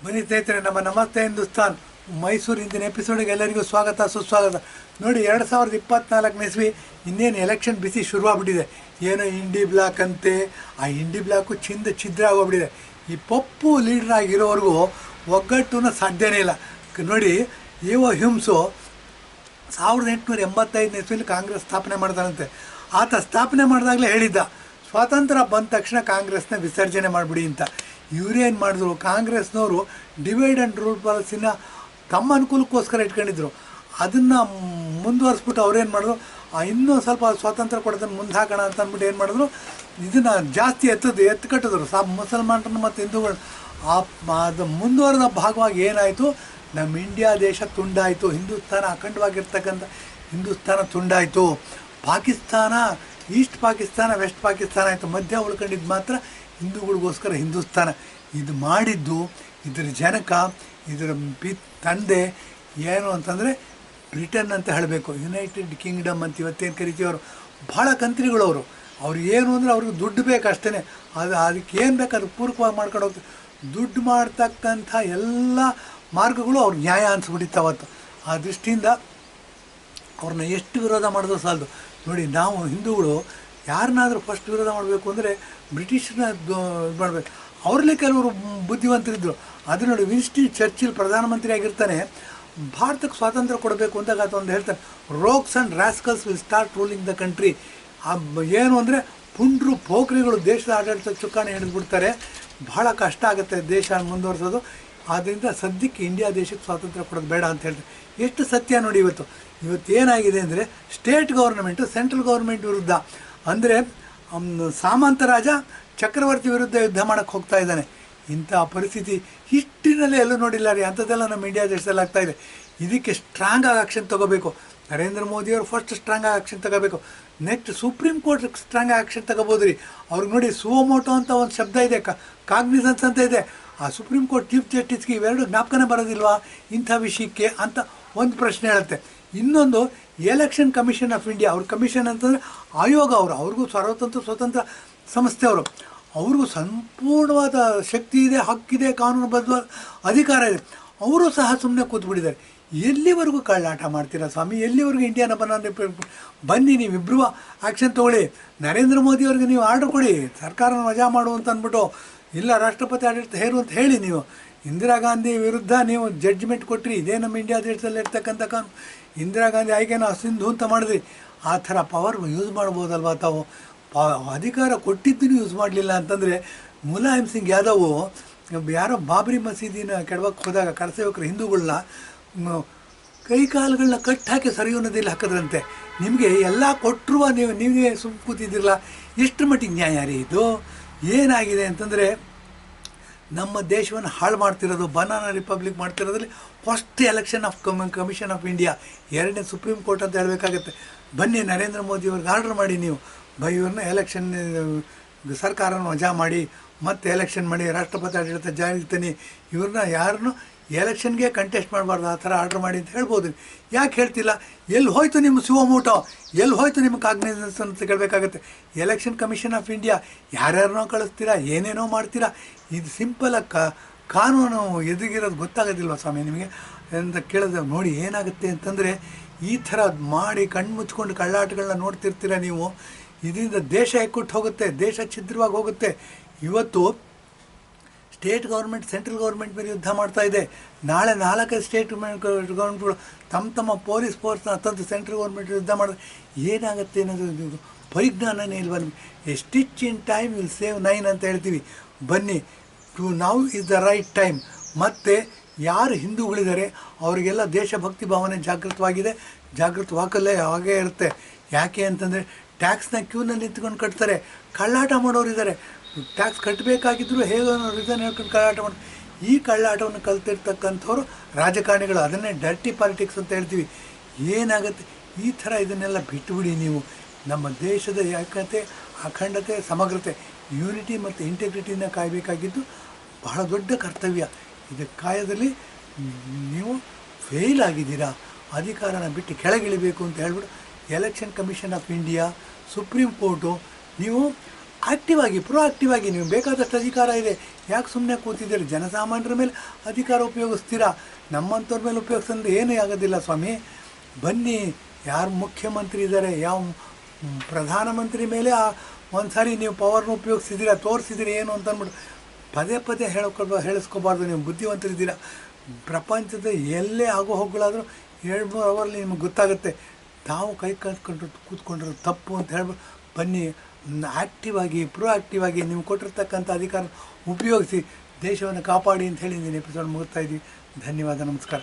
ಬನ್ನಿ ಸ್ನೇಹಿತರೆ, ನಮ್ಮ ನಮಸ್ತೆ ಹಿಂದೂಸ್ತಾನ್ ಮೈಸೂರು ಇಂದಿನ ಎಪಿಸೋಡಿಗೆ ಎಲ್ಲರಿಗೂ ಸ್ವಾಗತ ಸುಸ್ವಾಗತ. ನೋಡಿ, 2024 ಇಸ್ವಿ ಇನ್ನೇನು ಎಲೆಕ್ಷನ್ ಬಿಸಿ ಶುರುವಾಗ್ಬಿಟ್ಟಿದೆ. ಏನೋ ಇಂಡಿ ಬ್ಲಾಕ್ ಅಂತೆ, ಆ ಇಂಡಿ ಬ್ಲಾಕು ಛಿದ್ರ ಆಗೋಗ್ಬಿಟ್ಟಿದೆ. ಈ ಪಪ್ಪು ಲೀಡರ್ ಆಗಿರೋವರೆಗೂ ಒಗ್ಗಟ್ಟು ಸಾಧ್ಯನೇ ಇಲ್ಲ. ನೋಡಿ, ಇವ ಹಿಂಸು 1885 ಇಸ್ವಿಯಲ್ಲಿ ಕಾಂಗ್ರೆಸ್ ಸ್ಥಾಪನೆ ಮಾಡ್ತಾನಂತೆ. ಆತ ಸ್ಥಾಪನೆ ಮಾಡಿದಾಗಲೇ ಹೇಳಿದ್ದ, ಸ್ವಾತಂತ್ರ್ಯ ಬಂದ ತಕ್ಷಣ ಕಾಂಗ್ರೆಸ್ನ ವಿಸರ್ಜನೆ ಮಾಡಿಬಿಡಿ ಅಂತ. ಇವರೇನು ಮಾಡಿದ್ರು, ಕಾಂಗ್ರೆಸ್ನವರು ಡಿವೈಡ್ ಆ್ಯಂಡ್ ರೂಲ್ ಪಾಲಿಸಿನ ತಮ್ಮ ಅನುಕೂಲಕ್ಕೋಸ್ಕರ ಇಟ್ಕೊಂಡಿದ್ರು. ಅದನ್ನು ಮುಂದುವರಿಸ್ಬಿಟ್ಟು ಅವ್ರೇನು ಮಾಡಿದ್ರು, ಇನ್ನೂ ಸ್ವಲ್ಪ ಸ್ವಾತಂತ್ರ್ಯ ಕೊಡೋದನ್ನು ಮುಂದೆ ಹಾಕೋಣ ಅಂತ ಅಂದ್ಬಿಟ್ಟು ಏನು ಮಾಡಿದ್ರು, ಇದನ್ನು ಜಾಸ್ತಿ ಎತ್ತು ಕಟ್ಟಿದ್ರು ಮುಸಲ್ಮಾನರನ್ನು ಮತ್ತು ಹಿಂದೂಗಳು. ಅದು ಮುಂದುವರೆದ ಭಾಗವಾಗಿ ಏನಾಯಿತು, ನಮ್ಮ ಇಂಡಿಯಾ ದೇಶ ತುಂಡಾಯಿತು. ಹಿಂದೂಸ್ತಾನ ಅಖಂಡವಾಗಿರ್ತಕ್ಕಂಥ ಹಿಂದೂಸ್ತಾನ ತುಂಡಾಯಿತು. ಪಾಕಿಸ್ತಾನ, ಈಸ್ಟ್ ಪಾಕಿಸ್ತಾನ, ವೆಸ್ಟ್ ಪಾಕಿಸ್ತಾನ ಆಯಿತು. ಮಧ್ಯ ಉಳ್ಕೊಂಡಿದ್ದು ಮಾತ್ರ ಹಿಂದೂಗಳಿಗೋಸ್ಕರ ಹಿಂದೂಸ್ತಾನ. ಇದು ಮಾಡಿದ್ದು, ಇದರ ಜನಕ, ಇದರ ತಂದೆ ಏನು ಅಂತಂದರೆ ಬ್ರಿಟನ್ ಅಂತ ಹೇಳಬೇಕು. ಯುನೈಟೆಡ್ ಕಿಂಗ್ಡಮ್ ಅಂತ ಇವತ್ತೇನು ಕರಿತೀವರು. ಭಾಳ ಕಂತ್ರಿಗಳವರು. ಅವ್ರು ಏನು ಅಂದರೆ ಅವ್ರಿಗೆ ದುಡ್ಡು ಬೇಕು ಅಷ್ಟೇ. ಅದಕ್ಕೆ ಏನು ಬೇಕು ಅದು ಪೂರಕವಾಗಿ ಮಾಡ್ಕೊಂಡು ಹೋಗ್ತಾರೆ. ದುಡ್ಡು ಮಾಡ್ತಕ್ಕಂಥ ಎಲ್ಲ ಮಾರ್ಗಗಳು ಅವ್ರು ನ್ಯಾಯ ಅನಿಸ್ಬಿಟ್ಟಿತ್ತು ಅವತ್ತು. ಆ ದೃಷ್ಟಿಯಿಂದ ಅವ್ರನ್ನ ಎಷ್ಟು ವಿರೋಧ ಮಾಡಿದ್ರು ಸಾಲದು. ನೋಡಿ, ನಾವು ಹಿಂದೂಗಳು ಯಾರನ್ನಾದರೂ ಫಸ್ಟ್ ವಿರೋಧ ಮಾಡಬೇಕು ಅಂದರೆ ಬ್ರಿಟಿಷ್ರನ್ನ ಇದು ಮಾಡಬೇಕು. ಅವ್ರಲ್ಲೇ ಕೆಲವರು ಬುದ್ಧಿವಂತರಿದ್ದರು. ಅದು ನೋಡಿ, ವಿನ್ಸ್ಟನ್ ಚರ್ಚಿಲ್ ಪ್ರಧಾನಮಂತ್ರಿ ಆಗಿರ್ತಾನೆ. ಭಾರತಕ್ಕೆ ಸ್ವಾತಂತ್ರ್ಯ ಕೊಡಬೇಕು ಅಂದಾಗ ಒಂದು ಹೇಳ್ತಾನೆ, rogues and rascals will start ruling the country. ಏನು ಅಂದರೆ ಪುಂಡ್ರು ಪೋಖ್ರಿಗಳು ದೇಶದ ಆಡಳಿತ ಚುಕ್ಕಾಣಿ ಹಿಡಿದ್ಬಿಡ್ತಾರೆ. ಭಾಳ ಕಷ್ಟ ಆಗುತ್ತೆ ದೇಶ ಮುಂದುವರ್ಸೋದು. ಆದ್ದರಿಂದ ಸದ್ಯಕ್ಕೆ ಇಂಡಿಯಾ ದೇಶಕ್ಕೆ ಸ್ವಾತಂತ್ರ್ಯ ಕೊಡೋದು ಬೇಡ ಅಂತ ಹೇಳ್ತಾರೆ. ಎಷ್ಟು ಸತ್ಯ ನೋಡಿ. ಇವತ್ತೇನಾಗಿದೆ ಅಂದರೆ ಸ್ಟೇಟ್ ಗೌರ್ಮೆಂಟು ಸೆಂಟ್ರಲ್ ಗೌರ್ಮೆಂಟ್ ವಿರುದ್ಧ, ಅಂದರೆ ಸಾಮಂತ ರಾಜ ಚಕ್ರವರ್ತಿ ವಿರುದ್ಧ ಯುದ್ಧ ಮಾಡೋಕ್ಕೆ ಹೋಗ್ತಾ ಇದ್ದಾನೆ. ಇಂಥ ಪರಿಸ್ಥಿತಿ ಹಿಸ್ಟ್ರಿನಲ್ಲೇ ಎಲ್ಲೂ ನೋಡಿಲ್ಲ ರೀ. ಅಂಥದ್ದೆಲ್ಲ ನಮ್ಮ ಇಂಡಿಯಾ ದೇಶದಲ್ಲಿ ಆಗ್ತಾಯಿದೆ. ಇದಕ್ಕೆ ಸ್ಟ್ರಾಂಗ್ ಆಗಿ ಆ್ಯಕ್ಷನ್ ತೊಗೋಬೇಕು. ನರೇಂದ್ರ ಮೋದಿಯವರು ಫಸ್ಟ್ ಸ್ಟ್ರಾಂಗ್ ಆಗಿ ಆ್ಯಕ್ಷನ್ ತಗೋಬೇಕು. ನೆಕ್ಸ್ಟ್ ಸುಪ್ರೀಂ ಕೋರ್ಟ್ ಸ್ಟ್ರಾಂಗ್ ಆಗಿ ಆ್ಯಕ್ಷನ್ ತಗೋಬೋದು ರೀ. ಅವ್ರಿಗೆ ನೋಡಿ, ಸುವೋಮೋಟೋ ಅಂತ ಒಂದು ಶಬ್ದ ಇದೆ, ಕಾಗ್ನಿಸನ್ಸ್ ಅಂತ ಇದೆ. ಆ ಸುಪ್ರೀಂ ಕೋರ್ಟ್ ಚೀಫ್ ಜಸ್ಟಿಸ್ಗೆ ಇವೆರಡು ಜ್ಞಾಪಕನೇ ಬರೋದಿಲ್ವಾ ಇಂಥ ವಿಷಯಕ್ಕೆ ಅಂತ ಒಂದು ಪ್ರಶ್ನೆ ಹೇಳುತ್ತೆ. ಇನ್ನೊಂದು, ಎಲೆಕ್ಷನ್ ಕಮಿಷನ್ ಆಫ್ ಇಂಡಿಯಾ. ಅವ್ರ ಕಮಿಷನ್ ಅಂತಂದರೆ ಆಯೋಗ. ಅವ್ರಿಗೂ ಸ್ವತಂತ್ರ ಸಂಸ್ಥೆ. ಅವ್ರಿಗೂ ಸಂಪೂರ್ಣವಾದ ಶಕ್ತಿ ಇದೆ, ಹಕ್ಕಿದೆ, ಕಾನೂನುಬದ್ಧ ಅಧಿಕಾರ ಇದೆ. ಅವರು ಸಹ ಸುಮ್ಮನೆ ಕೂತ್ಬಿಟ್ಟಿದ್ದಾರೆ. ಎಲ್ಲಿವರೆಗೂ ಕಳ್ಳಾಟ ಮಾಡ್ತೀರಾ ಸ್ವಾಮಿ? ಎಲ್ಲಿವರೆಗೂ ಇಂಡಿಯಾನ ಬನ್ನಿ, ನೀವಿಬ್ಬರು ಆ್ಯಕ್ಷನ್ ತೊಗೊಳ್ಳಿ. ನರೇಂದ್ರ ಮೋದಿಯವ್ರಿಗೆ ನೀವು ಆರ್ಡ್ರ್ ಕೊಡಿ, ಸರ್ಕಾರನ ವಜಾ ಮಾಡು ಅಂತ ಅಂದ್ಬಿಟ್ಟು, ಇಲ್ಲ ರಾಷ್ಟ್ರಪತಿ ಆಡಳಿತ ಹೇರು ಅಂತ ಹೇಳಿ. ನೀವು ಇಂದಿರಾ ಗಾಂಧಿ ವಿರುದ್ಧ ನೀವು ಜಡ್ಜ್ಮೆಂಟ್ ಕೊಟ್ಟಿರಿ. ಇದೇ ನಮ್ಮ ಇಂಡಿಯಾ ದೇಶದಲ್ಲಿ ಇರ್ತಕ್ಕಂಥ ಕಾನೂನು. ಇಂದಿರಾ ಗಾಂಧಿ ಆಯ್ಕೆನ ಅಸಿಂಧು ಅಂತ ಮಾಡಿದ್ರಿ. ಆ ಥರ ಪವರ್ ಯೂಸ್ ಮಾಡ್ಬೋದಲ್ವ ತಾವು? ಅಧಿಕಾರ ಕೊಟ್ಟಿದ್ದನ್ನು ಯೂಸ್ ಮಾಡಲಿಲ್ಲ ಅಂತಂದರೆ, ಮುಲಾಯಮ್ ಸಿಂಗ್ ಯಾದವ್ ಯಾರೋ ಬಾಬ್ರಿ ಮಸೀದಿನ ಕೆಡವಕ್ಕೆ ಹೋದಾಗ ಕರಸೇವಕರು ಹಿಂದೂಗಳನ್ನ ಕೈಕಾಲುಗಳನ್ನ ಕಟ್ ಹಾಕಿ ಸರಿಯೋ ನದಿಯಲ್ಲಿ ಹಾಕಿದ್ರಂತೆ. ನಿಮಗೆ ಎಲ್ಲ ಕೊಟ್ಟರು ನೀವೇ ಸುಮ್ಮ ಕೂತಿದ್ದಿರಲ್ಲ. ಎಷ್ಟು ಮಟ್ಟಿಗೆ ನ್ಯಾಯ ರೀ ಇದು? ಏನಾಗಿದೆ ಅಂತಂದರೆ, ನಮ್ಮ ದೇಶವನ್ನು ಹಾಳು ಮಾಡ್ತಿರೋದು, ಬನಾನಾ ರಿಪಬ್ಲಿಕ್ ಮಾಡ್ತಿರೋದ್ರಲ್ಲಿ first election of commission of India, ಎರಡನೇ ಸುಪ್ರೀಂ ಕೋರ್ಟ್ ಅಂತ ಹೇಳಬೇಕಾಗತ್ತೆ. ಬನ್ನಿ, ನರೇಂದ್ರ ಮೋದಿಯವ್ರಿಗೆ ಆರ್ಡ್ರ್ ಮಾಡಿ, ನೀವು ಇವ್ರನ್ನ ಎಲೆಕ್ಷನ್ ಸರ್ಕಾರನ ವಜಾ ಮಾಡಿ, ಮತ್ತೆ ಎಲೆಕ್ಷನ್ ಮಾಡಿ, ರಾಷ್ಟ್ರಪತಿ ಆಡಳಿತ ಜಾರಿಗೆ ತನ್ನಿ, ಇವ್ರನ್ನ ಯಾರನ್ನು ಎಲೆಕ್ಷನ್ಗೆ ಕಂಟೆಸ್ಟ್ ಮಾಡಬಾರ್ದು, ಆ ಥರ ಆರ್ಡ್ರ್ ಮಾಡಿ ಅಂತ ಹೇಳ್ಬೋದು. ಯಾಕೆ ಹೇಳ್ತಿಲ್ಲ? ಎಲ್ಲಿ ಹೋಯ್ತು ನಿಮ್ಮ ಸುವೋಮೋಟೋ? ಎಲ್ಲಿ ಹೋಯ್ತು ನಿಮ್ಮ ಕಾಗ್ನಿಸನ್ಸ್ ಅಂತ ಕೇಳಬೇಕಾಗತ್ತೆ. ಎಲೆಕ್ಷನ್ ಕಮಿಷನ್ ಆಫ್ ಇಂಡಿಯಾ ಯಾರ್ಯಾರನೋ ಕಳಿಸ್ತೀರಾ, ಏನೇನೋ ಮಾಡ್ತೀರಾ. ಇದು ಸಿಂಪಲಾಗಿ ಕಾನೂನು ಎದುಗಿರೋದು ಗೊತ್ತಾಗೋದಿಲ್ವ ಸ್ವಾಮಿ ನಿಮಗೆ ಅಂತ ಕೇಳಿದ್ರೆ? ನೋಡಿ ಏನಾಗುತ್ತೆ ಅಂತಂದರೆ, ಈ ಥರ ಮಾಡಿ ಕಣ್ಣು ಮುಚ್ಕೊಂಡು ಕಳ್ಳಾಟಗಳನ್ನ ನೋಡ್ತಿರ್ತೀರ ನೀವು. ಇದರಿಂದ ದೇಶ ಎಕ್ಕುಟ್ಟು ಹೋಗುತ್ತೆ, ದೇಶ ಛಿದ್ರವಾಗಿ ಹೋಗುತ್ತೆ. ಇವತ್ತು ಸ್ಟೇಟ್ ಗೌರ್ಮೆಂಟ್ ಸೆಂಟ್ರಲ್ ಗೌರ್ಮೆಂಟ್ ಮೇಲೆ ಯುದ್ಧ ಮಾಡ್ತಾಯಿದೆ. ನಾಳೆ 4 ಸ್ಟೇಟ್ ಗೌರ್ಮೆಂಟ್ಗಳು ತಮ್ಮ ಪೊಲೀಸ್ ಫೋರ್ಸ್ನ ತಂದು ಸೆಂಟ್ರಲ್ ಗೌರ್ಮೆಂಟ್ ಯುದ್ಧ ಮಾಡಿದ್ರೆ ಏನಾಗುತ್ತೆ ಅನ್ನೋದು ಪರಿಜ್ಞಾನನೇ ಇಲ್ವ ನಿಮಗೆ? A stitch in time will save 9 ಅಂತ ಹೇಳ್ತೀವಿ. ಬನ್ನಿ, to now is the right time. ಮತ್ತು ಯಾರು ಹಿಂದೂಗಳಿದ್ದಾರೆ ಅವರಿಗೆಲ್ಲ ದೇಶಭಕ್ತಿ ಭಾವನೆ ಜಾಗೃತವಾಗಲ್ಲೇ ಹಾಗೇ ಇರುತ್ತೆ. ಯಾಕೆ ಅಂತಂದರೆ, ಟ್ಯಾಕ್ಸ್ನ ಕ್ಯೂನಲ್ಲಿ ನಿಂತ್ಕೊಂಡು ಕಟ್ತಾರೆ. ಕಳ್ಳಾಟ ಮಾಡೋರಿದ್ದಾರೆ. ಟ್ಯಾಕ್ಸ್ ಕಟ್ಟಬೇಕಾಗಿದ್ದರೂ ಹೇಗೋ ರೀಸನ್ ಹೇಳ್ಕೊಂಡು ಕಳ್ಳಾಟ ಮಾಡಿ, ಈ ಕಳ್ಳಾಟವನ್ನು ಕಲ್ತಿರ್ತಕ್ಕಂಥವ್ರು ರಾಜಕಾರಣಿಗಳು. ಅದನ್ನೇ ಡರ್ಟಿ ಪಾಲಿಟಿಕ್ಸ್ ಅಂತ ಹೇಳ್ತೀವಿ. ಏನಾಗುತ್ತೆ ಈ ಥರ? ಇದನ್ನೆಲ್ಲ ಬಿಟ್ಟುಬಿಡಿ ನೀವು. ನಮ್ಮ ದೇಶದ ಏಕತೆ, ಅಖಂಡತೆ, ಸಮಗ್ರತೆ, ಯೂನಿಟಿ ಮತ್ತು ಇಂಟೆಗ್ರಿಟಿನ ಕಾಯಬೇಕಾಗಿದ್ದು ಬಹಳ ದೊಡ್ಡ ಕರ್ತವ್ಯ. ಇದಕ್ಕೆ ಕಾಯದಲ್ಲಿ ನೀವು ಫೇಲ್ ಆಗಿದ್ದೀರಾ. ಅಧಿಕಾರನ ಬಿಟ್ಟು ಕೆಳಗಿಳಿಬೇಕು ಅಂತ ಹೇಳ್ಬಿಟ್ಟು election commission of India, supreme court, ನೀವು ಆ್ಯಕ್ಟಿವ್ ಆಗಿ ಪ್ರೊಆಕ್ಟಿವ್ ಆಗಿ, ನೀವು ಬೇಕಾದಷ್ಟು ಅಧಿಕಾರ ಇದೆ, ಯಾಕೆ ಸುಮ್ಮನೆ ಕೂತಿದ್ದೀರಿ? ಜನಸಾಮಾನ್ಯರ ಮೇಲೆ ಅಧಿಕಾರ ಉಪಯೋಗಿಸ್ತೀರಾ, ನಮ್ಮಂಥವ್ರ ಮೇಲೆ ಉಪಯೋಗಿಸಂದ್ರೆ ಏನೂ ಆಗೋದಿಲ್ಲ ಸ್ವಾಮಿ. ಬನ್ನಿ, ಯಾರು ಮುಖ್ಯಮಂತ್ರಿ ಇದ್ದಾರೆ, ಯಾವ ಪ್ರಧಾನಮಂತ್ರಿ ಮೇಲೆ ಒಂದು ಸಾರಿ ನೀವು ಪವರ್ನ ಉಪಯೋಗಿಸಿದ್ದೀರಾ, ತೋರಿಸಿದ್ದೀರಿ ಏನು ಅಂತ ಅಂದ್ಬಿಟ್ಟು ಪದೇ ಪದೇ ಹೇಳಿಸ್ಕೋಬಾರ್ದು. ನೀವು ಬುದ್ಧಿವಂತರಿದ್ದೀರಾ. ಪ್ರಪಂಚದ ಎಲ್ಲೇ ಆಗೋ ಹೋಗ್ಗಳಾದರೂ 2-3 ಅವರಲ್ಲಿ ನಿಮ್ಗೆ ಗೊತ್ತಾಗುತ್ತೆ ತಾವು ಕೈ ಕಟ್ಕೊಂಡು ಕೂತ್ಕೊಂಡಿರೋದು ತಪ್ಪು ಅಂತ ಹೇಳ್ಬಿಟ್ಟು ಬನ್ನಿ, ಆ್ಯಕ್ಟಿವ್ ಆಗಿ ಪ್ರೊಆಕ್ಟಿವ್ ಆಗಿ ನೀವು ಕೊಟ್ಟಿರ್ತಕ್ಕಂಥ ಅಧಿಕಾರ ಉಪಯೋಗಿಸಿ ದೇಶವನ್ನು ಕಾಪಾಡಿ ಅಂತ ಹೇಳಿ ಎಪಿಸೋಡ್ ಮುಗಿಸ್ತಾ ಇದ್ದೀವಿ. ಧನ್ಯವಾದ, ನಮಸ್ಕಾರ.